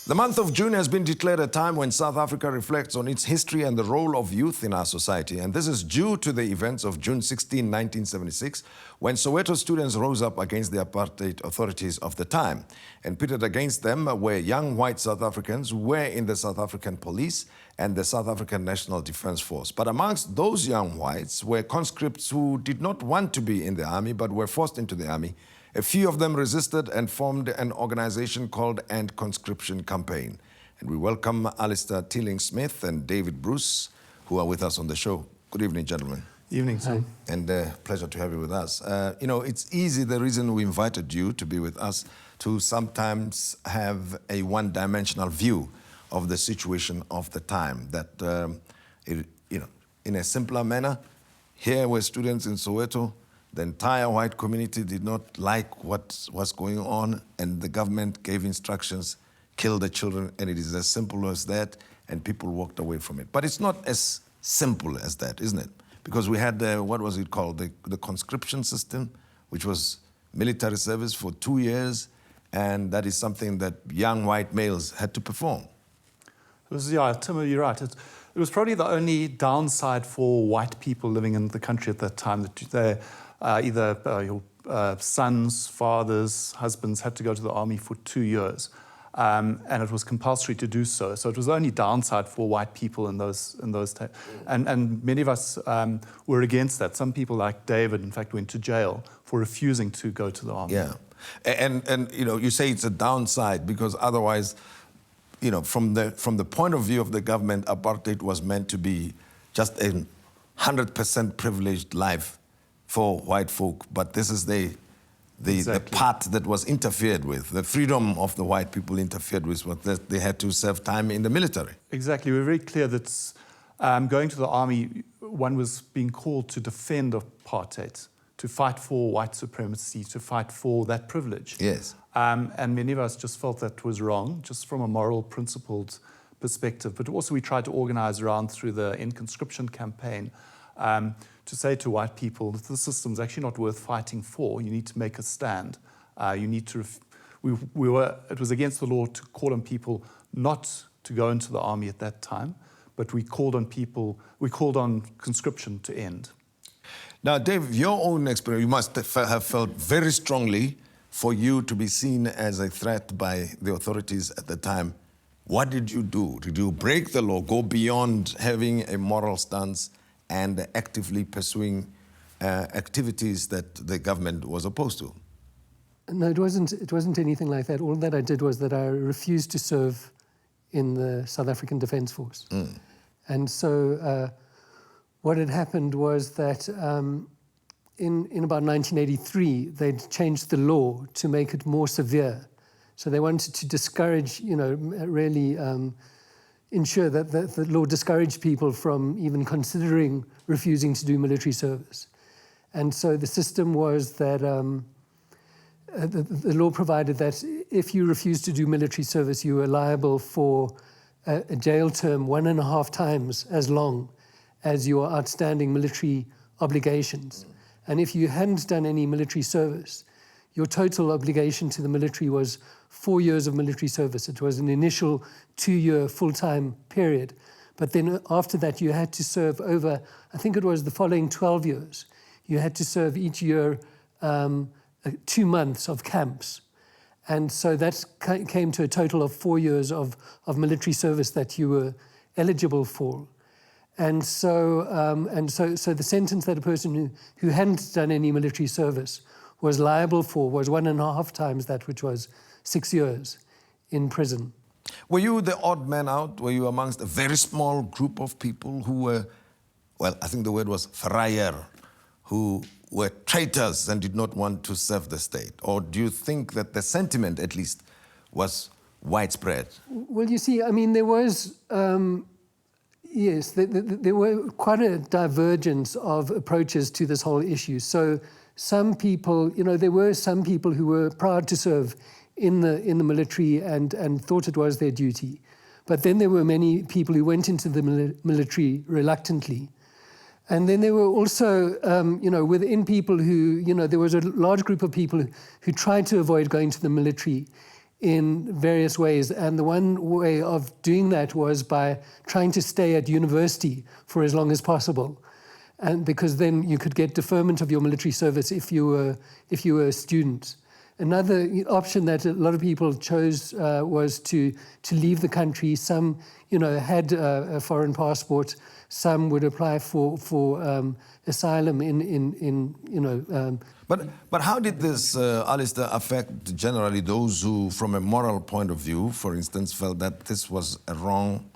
The month of June has been declared a time when South Africa reflects on its history and the role of youth in our society. And this is due to the events of June 16, 1976, when Soweto students rose up against the apartheid authorities of the time. And pitted against them were young white South Africans who were in the South African Police and the South African National Defence Force. But amongst those young whites were conscripts who did not want to be in the army but were forced into the army. A few of them resisted and formed an organization called End Conscription Campaign. And we welcome Allstair Teeling-Smith and David Bruce, who are with us on the show. Good evening, gentlemen. Evening, sir. And pleasure to have you with us. You know, it's easy, the reason we invited you to be with us, to sometimes have a one-dimensional view of the situation of the time. That, in a simpler manner, here were students in Soweto. The entire white community did not like what was going on, and the government gave instructions, kill the children, and it is as simple as that, and people walked away from it. But it's not as simple as that, isn't it? Because we had, what was it called, the conscription system, which was military service for 2 years, and that is something that young white males had to perform. Yeah, Tim, you're right. It was probably the only downside for white people living in the country at that time, that they either your sons, fathers, husbands had to go to the army for 2 years, and it was compulsory to do so. So it was the only downside for white people in those times. And many of us were against that. Some people, like David, in fact, went to jail for refusing to go to the army. Yeah, and you know, you say it's a downside because otherwise, you know, from the point of view of the government, apartheid was meant to be just a 100% privileged life for white folk, but this is the part that was interfered with. The freedom of the white people interfered with, what they had to serve time in the military. Exactly. We were very clear that going to the army, one was being called to defend apartheid, to fight for white supremacy, to fight for that privilege. Yes. And many of us just felt that was wrong, just from a moral, principled perspective. But also we tried to organize around through the End Conscription Campaign to say to white people that the system's actually not worth fighting for. You need to make a stand. You need to. It was against the law to call on people not to go into the army at that time, but we called on conscription to end. Now, Dave, your own experience, you must have felt very strongly for you to be seen as a threat by the authorities at the time. What did you do? Did you break the law, go beyond having a moral stance and actively pursuing activities that the government was opposed to? No, it wasn't anything like that. All that I did was that I refused to serve in the South African Defence Force. And so what had happened was that in about 1983, they'd changed the law to make it more severe. So they wanted to discourage, you know, really ensure that the law discouraged people from even considering refusing to do military service. And so the system was that the law provided that if you refused to do military service, you were liable for a jail term 1.5 times as long as your outstanding military obligations. And if you hadn't done any military service, your total obligation to the military was 4 years of military service. It was an initial 2-year full-time period. But then after that, you had to serve over, I think it was the following 12 years. You had to serve each year 2 months of camps. And so that came to a total of 4 years of military service that you were eligible for. And so the sentence that a person who hadn't done any military service was liable for was 1.5 times that, which was 6 years in prison. Were you the odd man out? Were you amongst a very small group of people who were, well, I think the word was verraaier, who were traitors and did not want to serve the state? Or do you think that the sentiment, at least, was widespread? Well, you see, I mean, there was, yes, there were quite a divergence of approaches to this whole issue. So some people, you know, there were some people who were proud to serve in the military and thought it was their duty. But then there were many people who went into the military reluctantly. And then there were also, within people who, there was a large group of people who tried to avoid going to the military in various ways. And the one way of doing that was by trying to stay at university for as long as possible. And because then you could get deferment of your military service if you were a student. Another option that a lot of people chose was to leave the country. Some, had a foreign passport. Some would apply for asylum But how did this, Allstair, affect generally those who, from a moral point of view, for instance, felt that this was a wrong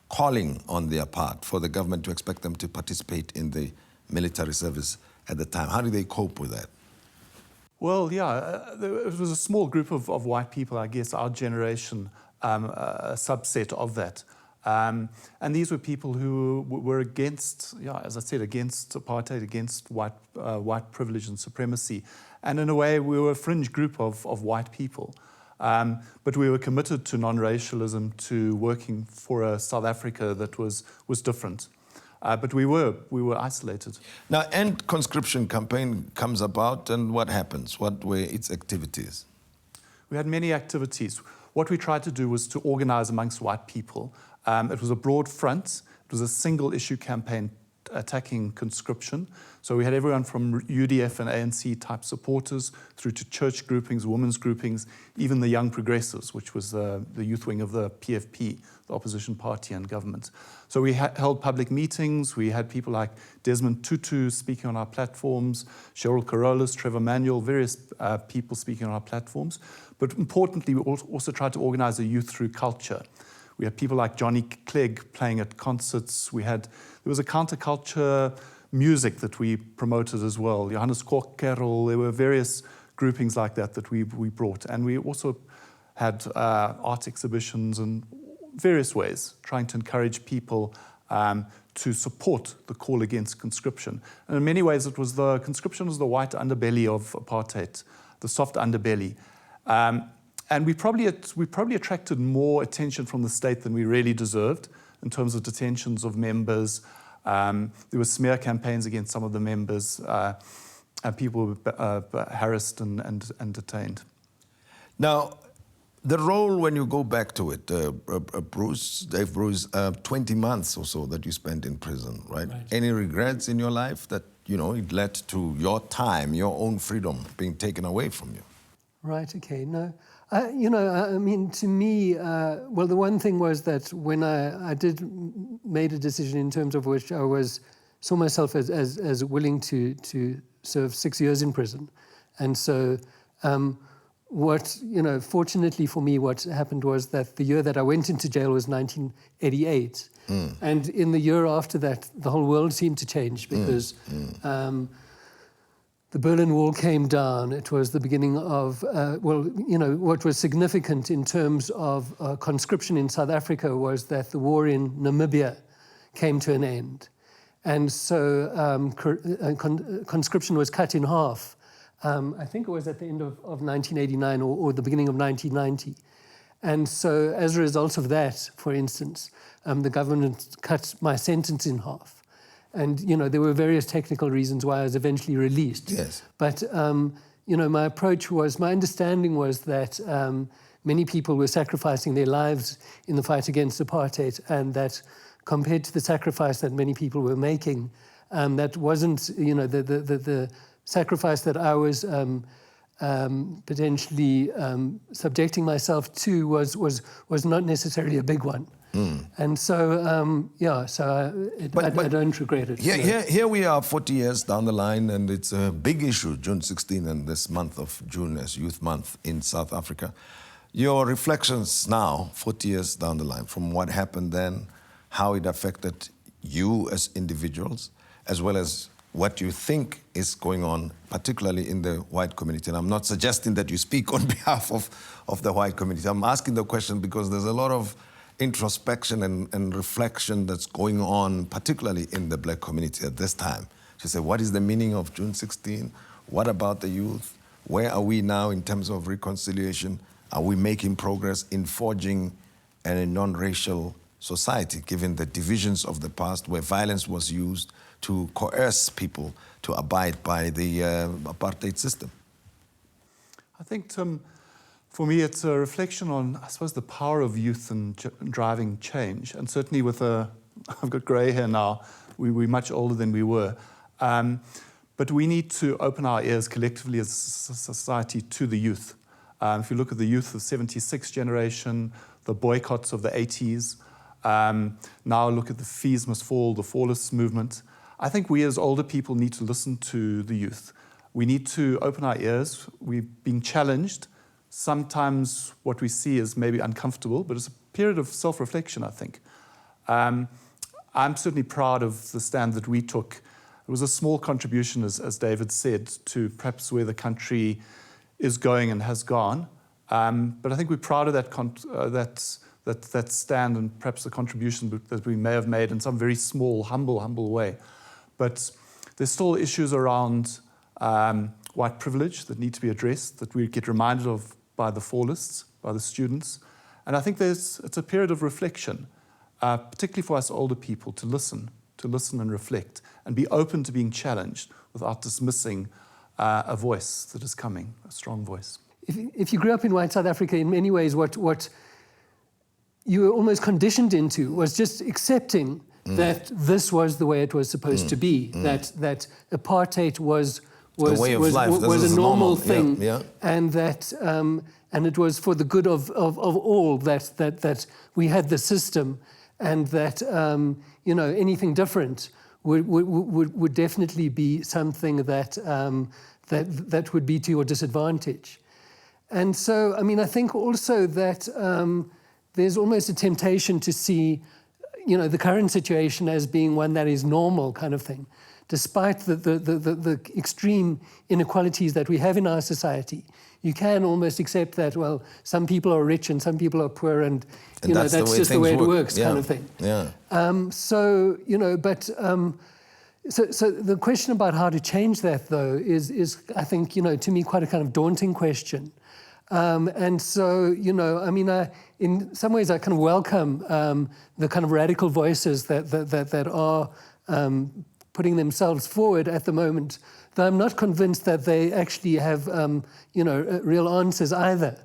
calling on their part for the government to expect them to participate in the military service at the time? How did they cope with that? Well, it was a small group of white people, I guess, our generation, a subset of that. And these were people who were against, as I said, against apartheid, against white privilege and supremacy. And in a way, we were a fringe group of white people. But we were committed to non-racialism, to working for a South Africa that was different. But we were isolated. Now, End Conscription Campaign comes about, and what happens? What were its activities? We had many activities. What we tried to do was to organize amongst white people. It was a broad front. It was a single-issue campaign attacking conscription. So we had everyone from UDF and ANC type supporters through to church groupings, women's groupings, even the Young Progressives, which was the youth wing of the PFP, the opposition party and government. So we held public meetings. We had people like Desmond Tutu speaking on our platforms, Cheryl Carolus, Trevor Manuel, various people speaking on our platforms. But importantly, we also tried to organize the youth through culture. We had people like Johnny Clegg playing at concerts. There was a counterculture music that we promoted as well. Johannes Korkerel, there were various groupings like that we brought. And we also had art exhibitions and various ways, trying to encourage people to support the call against conscription. And in many ways, conscription was the white underbelly of apartheid, the soft underbelly. And we probably attracted more attention from the state than we really deserved in terms of detentions of members. There were smear campaigns against some of the members, and people were harassed and detained. Now, the role, when you go back to it, Dave Bruce, 20 months or so that you spent in prison, right? Any regrets in your life that, it led to your time, your own freedom being taken away from you? Right, okay, no. To me, well, the one thing was that when I made a decision in terms of which I saw myself as willing to serve 6 years in prison. And so fortunately for me, what happened was that the year that I went into jail was 1988. And in the year after that, the whole world seemed to change because the Berlin Wall came down. It was the beginning of, what was significant in terms of conscription in South Africa was that the war in Namibia came to an end. And so conscription was cut in half. I think it was at the end of 1989 or the beginning of 1990. And so as a result of that, for instance, the government cut my sentence in half. And, there were various technical reasons why I was eventually released. Yes. But, my understanding was that many people were sacrificing their lives in the fight against apartheid, and that compared to the sacrifice that many people were making, that wasn't, the sacrifice that I was potentially subjecting myself to was not necessarily a big one. And so, I don't regret it. Here we are 40 years down the line, and it's a big issue, June 16 and this month of June as Youth Month in South Africa. Your reflections now, 40 years down the line, from what happened then, how it affected you as individuals, as well as what you think is going on, particularly in the white community. And I'm not suggesting that you speak on behalf of the white community. I'm asking the question because there's a lot of introspection and reflection that's going on, particularly in the black community at this time. She said, what is the meaning of June 16? What about the youth? Where are we now in terms of reconciliation? Are we making progress in forging a non-racial society, given the divisions of the past where violence was used to coerce people to abide by the apartheid system? I think, Tim, For me, it's a reflection on, I suppose, the power of youth in driving change. And certainly I've got grey hair now, we're much older than we were. But we need to open our ears collectively as a society to the youth. If you look at the youth of the 76 generation, the boycotts of the 80s, now look at the fees must fall, the Fallist movement. I think we as older people need to listen to the youth. We need to open our ears. We're being challenged. Sometimes what we see is maybe uncomfortable, but it's a period of self-reflection, I think. I'm certainly proud of the stand that we took. It was a small contribution, as David said, to perhaps where the country is going and has gone. But I think we're proud of that stand and perhaps the contribution that we may have made in some very small, humble way. But there's still issues around white privilege that need to be addressed, that we get reminded of by the Fallists, by the students. And I think it's a period of reflection, particularly for us older people, to listen and reflect and be open to being challenged without dismissing a voice that is coming, a strong voice. If you grew up in white South Africa, in many ways, what you were almost conditioned into was just accepting that this was the way it was supposed to be, that apartheid was a way of life. Was a normal thing, yeah. and that and it was for the good of all that we had the system, and that anything different would definitely be something that would be to your disadvantage. And so, I mean, I think also that there's almost a temptation to see, the current situation as being one that is normal kind of thing, despite the extreme inequalities that we have in our society. You can almost accept that, well, some people are rich and some people are poor, and that's just the way it works, kind of thing. Yeah. So the question about how to change that, though, is I think, to me, quite a kind of daunting question. And so, in some ways, I kind of welcome the kind of radical voices that are putting themselves forward at the moment, though I'm not convinced that they actually have, real answers either.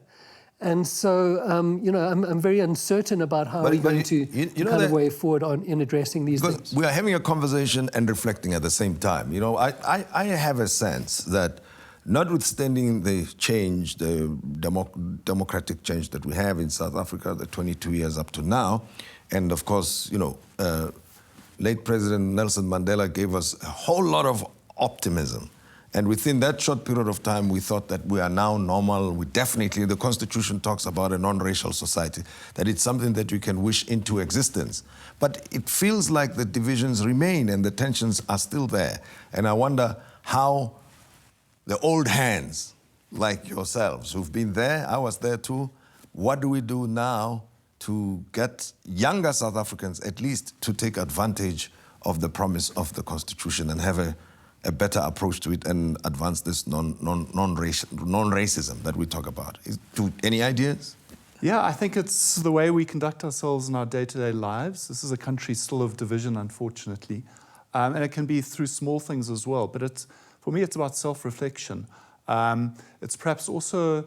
And so, I'm very uncertain about how we're going to kind of way forward in addressing these things. Because we are having a conversation and reflecting at the same time. I have a sense that notwithstanding the change, the democratic change that we have in South Africa, the 22 years up to now, and of course, late President Nelson Mandela gave us a whole lot of optimism. And within that short period of time, we thought that we are now normal. The Constitution talks about a non-racial society, that it's something that you can wish into existence. But it feels like the divisions remain and the tensions are still there. And I wonder how the old hands, like yourselves, who've been there, I was there too, what do we do now to get younger South Africans at least to take advantage of the promise of the Constitution and have a better approach to it and advance this non-racism that we talk about? Any ideas? Yeah, I think it's the way we conduct ourselves in our day-to-day lives. This is a country still of division, unfortunately. And it can be through small things as well. But for me, it's about self-reflection. It's perhaps also,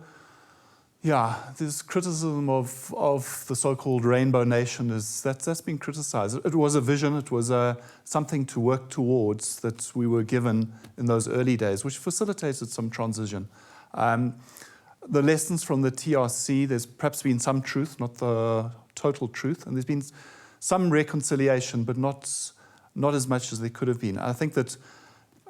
there's criticism of the so-called Rainbow Nation. That's been criticized. It was a vision. It was something to work towards that we were given in those early days, which facilitated some transition. The lessons from the TRC, there's perhaps been some truth, not the total truth, and there's been some reconciliation, but not as much as there could have been. I think that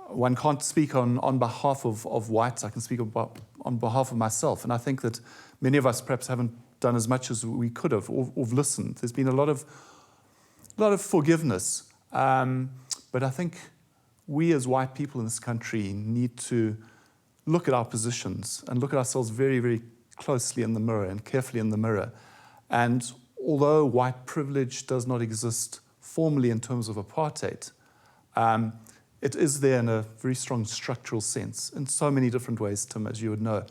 one can't speak on behalf of whites. I can speak on behalf of myself. And I think that many of us perhaps haven't done as much as we could have or listened. There's been a lot of forgiveness. But I think we as white people in this country need to look at our positions and look at ourselves very, very closely in the mirror and carefully in the mirror. And although white privilege does not exist formally in terms of apartheid, it is there in a very strong structural sense in so many different ways, Tim, as you would know.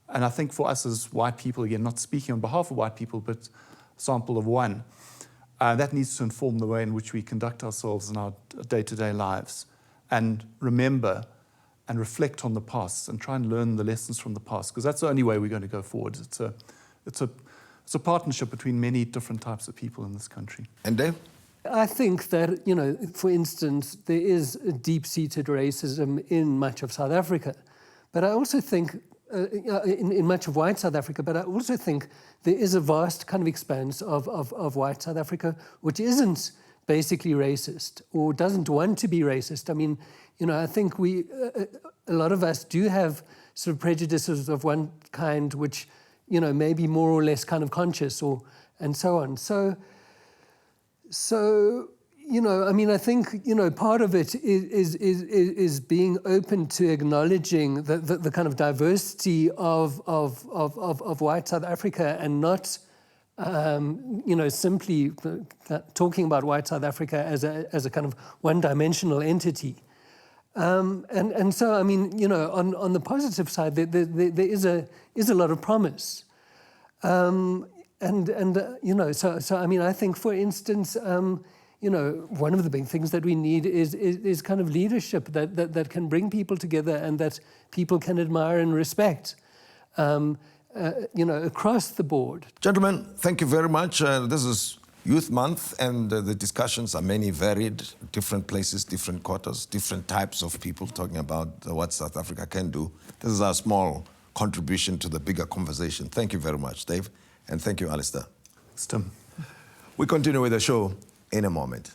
And I think for us as white people, again, not speaking on behalf of white people, but a sample of one, that needs to inform the way in which we conduct ourselves in our day-to-day lives. And remember and reflect on the past and try and learn the lessons from the past, because that's the only way we're going to go forward. It's a partnership between many different types of people in this country. And Dave? I think that, you know, for instance, there is a deep-seated racism in much of South Africa. But I also think, in much of white South Africa, but I also think there is a vast kind of expanse of white South Africa, which isn't basically racist or doesn't want to be racist. I mean, you know, I think a lot of us do have sort of prejudices of one kind, which, you know, may be more or less kind of conscious and so on. So, you know, I mean, I think, you know, part of it is being open to acknowledging the kind of diversity of white South Africa and not, you know, simply talking about white South Africa as a kind of one-dimensional entity. And so, I mean, you know, on the positive side, there is a lot of promise. You know, so I mean, I think, for instance, you know, one of the big things that we need is kind of leadership that can bring people together and that people can admire and respect, you know, across the board. Gentlemen, thank you very much. This is Youth Month, and the discussions are many, varied, different places, different quarters, different types of people talking about what South Africa can do. This is our small contribution to the bigger conversation. Thank you very much, Dave, and thank you, Allstair. Thanks, Tim. We continue with the show in a moment.